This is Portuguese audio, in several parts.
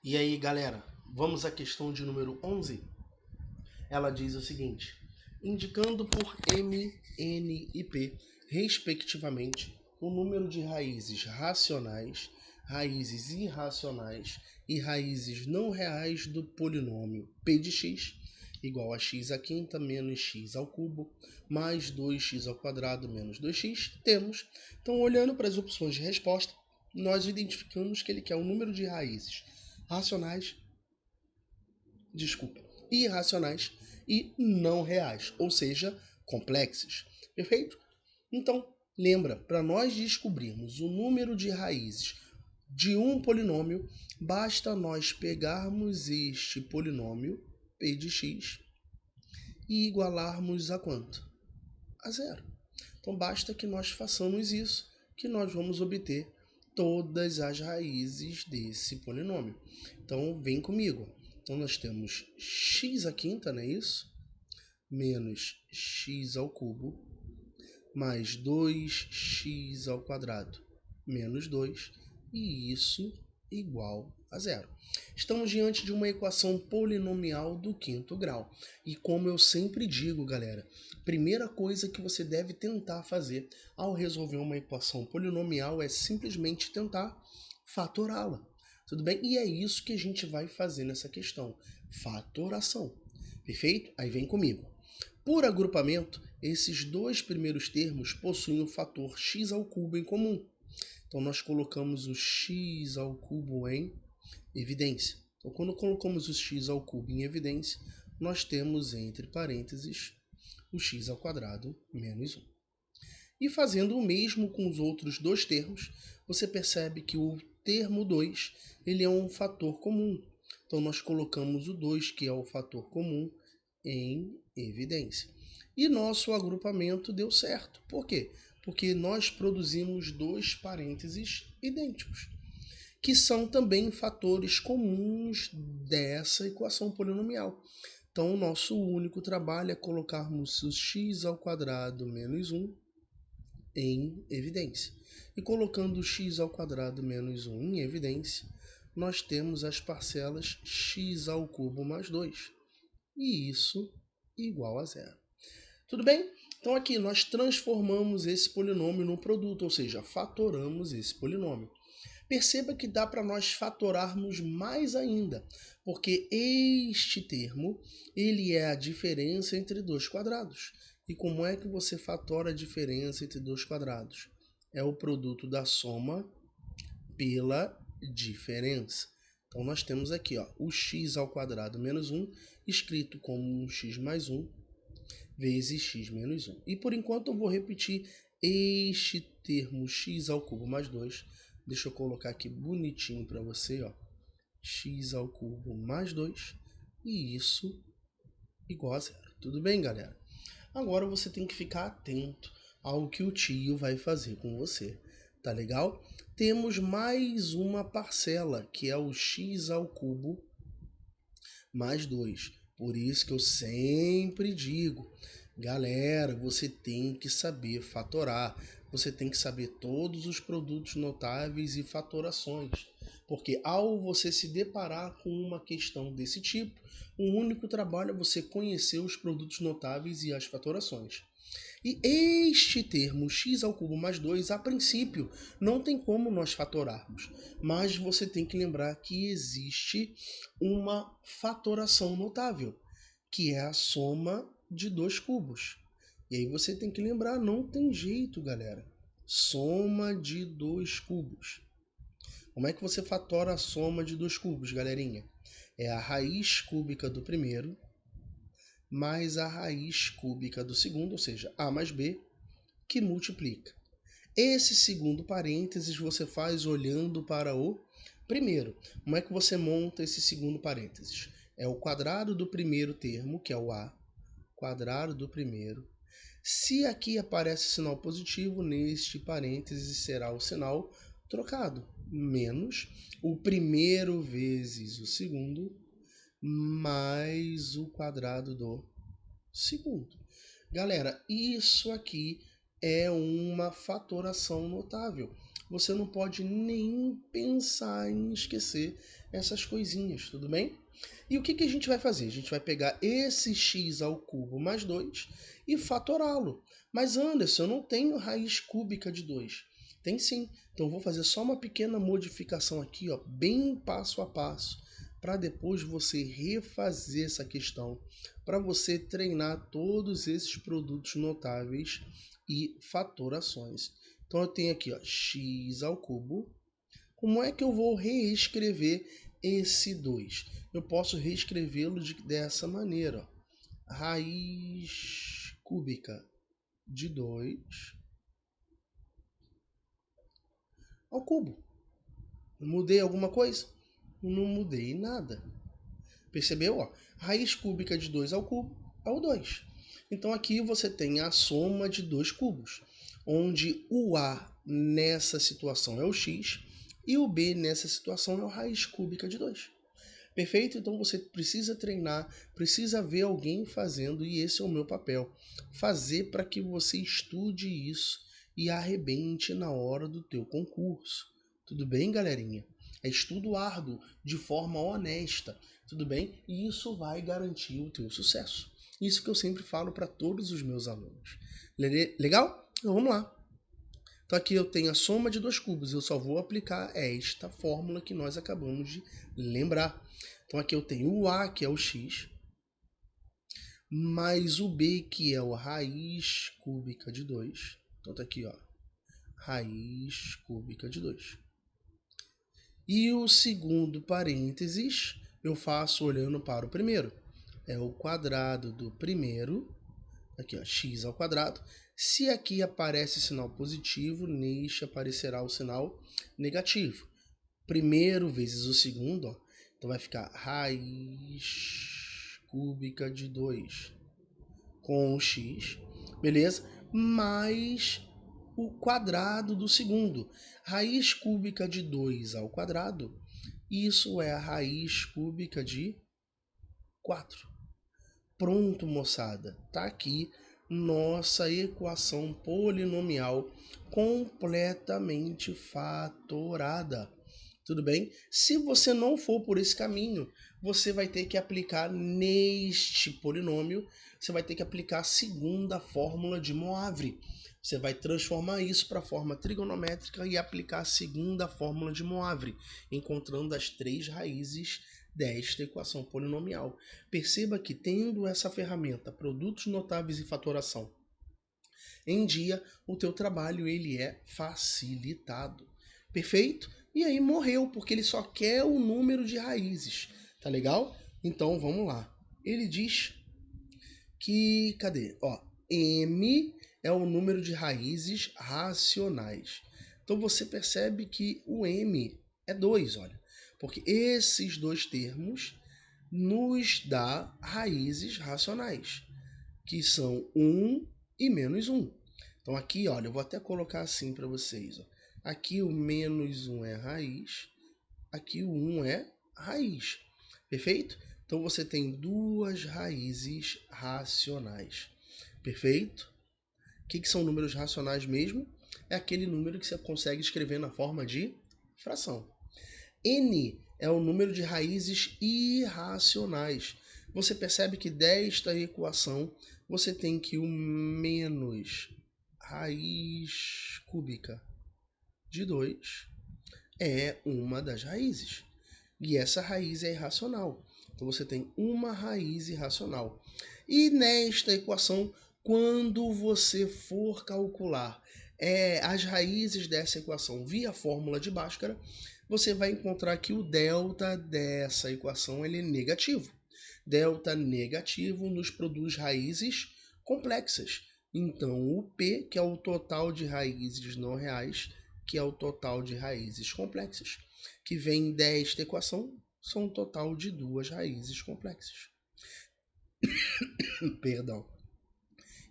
E aí, galera, vamos à questão de número 11? Ela diz o seguinte: indicando por M, N e P, respectivamente, o número de raízes racionais, raízes irracionais e raízes não reais do polinômio p de x igual a x à quinta menos x ao cubo mais 2x ao quadrado menos 2x, temos. Então, olhando para as opções de resposta, nós identificamos que ele quer o número de raízes racionais, irracionais e não reais, ou seja, complexos. Perfeito? Então, lembra, para nós descobrirmos o número de raízes de um polinômio, basta nós pegarmos este polinômio, p de x, e igualarmos a quanto? A zero. Então, basta que nós façamos isso, que nós vamos obter todas as raízes desse polinômio. Então, vem comigo. Então, nós temos x à quinta, não é isso? Menos x ao cubo, mais 2x ao quadrado, menos 2, e isso igual a zero. Estamos diante de uma equação polinomial do quinto grau. E como eu sempre digo, galera, primeira coisa que você deve tentar fazer ao resolver uma equação polinomial é simplesmente tentar fatorá-la. Tudo bem? E é isso que a gente vai fazer nessa questão, fatoração. Perfeito? Aí vem comigo. Por agrupamento, esses dois primeiros termos possuem o fator x ao cubo em comum. Então, nós colocamos o x ao cubo em evidência. Então, quando colocamos o x ao cubo em evidência, nós temos entre parênteses o x ao quadrado menos 1. E fazendo o mesmo com os outros dois termos, você percebe que o termo 2 ele é um fator comum. Então, nós colocamos o 2, que é o fator comum, em evidência. E nosso agrupamento deu certo. Por quê? Porque nós produzimos dois parênteses idênticos, que são também fatores comuns dessa equação polinomial. Então, o nosso único trabalho é colocarmos o x ao quadrado menos 1 em evidência. E colocando o x ao quadrado menos 1 em evidência, nós temos as parcelas x ao cubo mais 2. E isso igual a zero. Tudo bem? Então aqui nós transformamos esse polinômio no produto, ou seja, fatoramos esse polinômio. Perceba que dá para nós fatorarmos mais ainda, porque este termo ele é a diferença entre dois quadrados. E como é que você fatora a diferença entre dois quadrados? É o produto da soma pela diferença. Então nós temos aqui o x ao quadrado menos 1, escrito como um x mais 1, vezes x menos 1. E por enquanto eu vou repetir este termo x ao cubo mais 2. Deixa eu colocar aqui bonitinho para você, x ao cubo mais 2, e isso igual a zero. Tudo bem, galera? Agora você tem que ficar atento ao que o tio vai fazer com você. Tá legal? Temos mais uma parcela, que é o x ao cubo mais 2. Por isso que eu sempre digo, galera, você tem que saber fatorar. Você tem que saber todos os produtos notáveis e fatorações. Porque ao você se deparar com uma questão desse tipo, o único trabalho é você conhecer os produtos notáveis e as fatorações. E este termo x ao cubo mais 2, a princípio, não tem como nós fatorarmos. Mas você tem que lembrar que existe uma fatoração notável, que é a soma de dois cubos. E aí você tem que lembrar, não tem jeito, galera. Soma de dois cubos. Como é que você fatora a soma de dois cubos, galerinha? É a raiz cúbica do primeiro mais a raiz cúbica do segundo, ou seja, a mais b, que multiplica. Esse segundo parênteses você faz olhando para o primeiro. Como é que você monta esse segundo parênteses? É o quadrado do primeiro termo, que é o a, quadrado do primeiro. Se aqui aparece sinal positivo, neste parênteses será o sinal trocado, menos o primeiro vezes o segundo, mais o quadrado do segundo. Galera, isso aqui é uma fatoração notável. você não pode nem pensar em esquecer essas coisinhas, tudo bem? E o que a gente vai fazer? A gente vai pegar esse x ao cubo mais 2 e fatorá-lo. Mas Anderson, eu não tenho raiz cúbica de 2. Tem sim. Então vou fazer só uma pequena modificação aqui, ó, bem passo a passo, para depois você refazer essa questão, para você treinar todos esses produtos notáveis e fatorações. Então eu tenho aqui, ó, x ao cubo. Como é que eu vou reescrever esse 2? Eu posso reescrevê-lo dessa maneira, ó. Raiz cúbica de 2 ao cubo. Mudei alguma coisa? Não mudei nada. Percebeu? Ó? Raiz cúbica de 2 ao cubo é o 2. Então aqui você tem a soma de dois cubos, onde o A nessa situação é o x e o B nessa situação é a raiz cúbica de 2. Perfeito? Então você precisa treinar, precisa ver alguém fazendo, e esse é o meu papel. Fazer para que você estude isso e arrebente na hora do teu concurso. Tudo bem, galerinha? É estudo árduo, de forma honesta, tudo bem? E isso vai garantir o teu sucesso. Isso que eu sempre falo para todos os meus alunos. Legal? Então vamos lá. Então aqui eu tenho a soma de dois cubos, eu só vou aplicar esta fórmula que nós acabamos de lembrar. Então aqui eu tenho o A, que é o x, mais o B, que é a raiz cúbica de 2. Então tá aqui, ó, raiz cúbica de 2. E o segundo parênteses eu faço olhando para o primeiro. É o quadrado do primeiro, aqui ó, x ao quadrado. Se aqui aparece sinal positivo, neste aparecerá o sinal negativo. Primeiro vezes o segundo, ó, então vai ficar raiz cúbica de 2 com o x, beleza? Mais o quadrado do segundo. Raiz cúbica de 2 ao quadrado, isso é a raiz cúbica de 4. Pronto, moçada. Tá aqui nossa equação polinomial completamente fatorada. Tudo bem? Se você não for por esse caminho, você vai ter que aplicar neste polinômio, você vai ter que aplicar a segunda fórmula de Moivre. Você vai transformar isso para a forma trigonométrica e aplicar a segunda fórmula de Moivre, encontrando as três raízes desta equação polinomial. Perceba que, tendo essa ferramenta, produtos notáveis e fatoração, em dia, o teu trabalho ele é facilitado. Perfeito? E aí morreu, porque ele só quer o número de raízes. Tá legal? Então vamos lá. Ele diz que, cadê? Ó, M é o número de raízes racionais. Então você percebe que o M é 2, olha. Porque esses dois termos nos dá raízes racionais, que são 1 e menos 1. Então aqui, olha, eu vou até colocar assim para vocês. Ó. Aqui o menos 1 é raiz, aqui o 1 é raiz. Perfeito? Então você tem duas raízes racionais. Perfeito? O que são números racionais mesmo? É aquele número que você consegue escrever na forma de fração. N é o número de raízes irracionais. Você percebe que desta equação você tem que o menos raiz cúbica de 2 é uma das raízes. E essa raiz é irracional. Então você tem uma raiz irracional. E nesta equação, quando você for calcular as raízes dessa equação via fórmula de Bhaskara, você vai encontrar que o delta dessa equação ele é negativo. Delta negativo nos produz raízes complexas. Então, o P, que é o total de raízes não reais, que é o total de raízes complexas, que vem desta equação, são um total de duas raízes complexas. Perdão.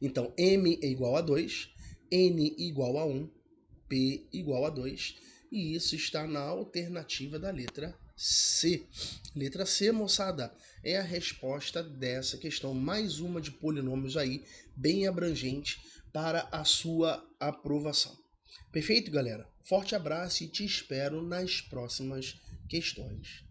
Então, M é igual a 2, N igual a 1, P igual a 2, e isso está na alternativa da letra C. Letra C, moçada, é a resposta dessa questão. Mais uma de polinômios aí, bem abrangente para a sua aprovação. Perfeito, galera? Forte abraço e te espero nas próximas questões.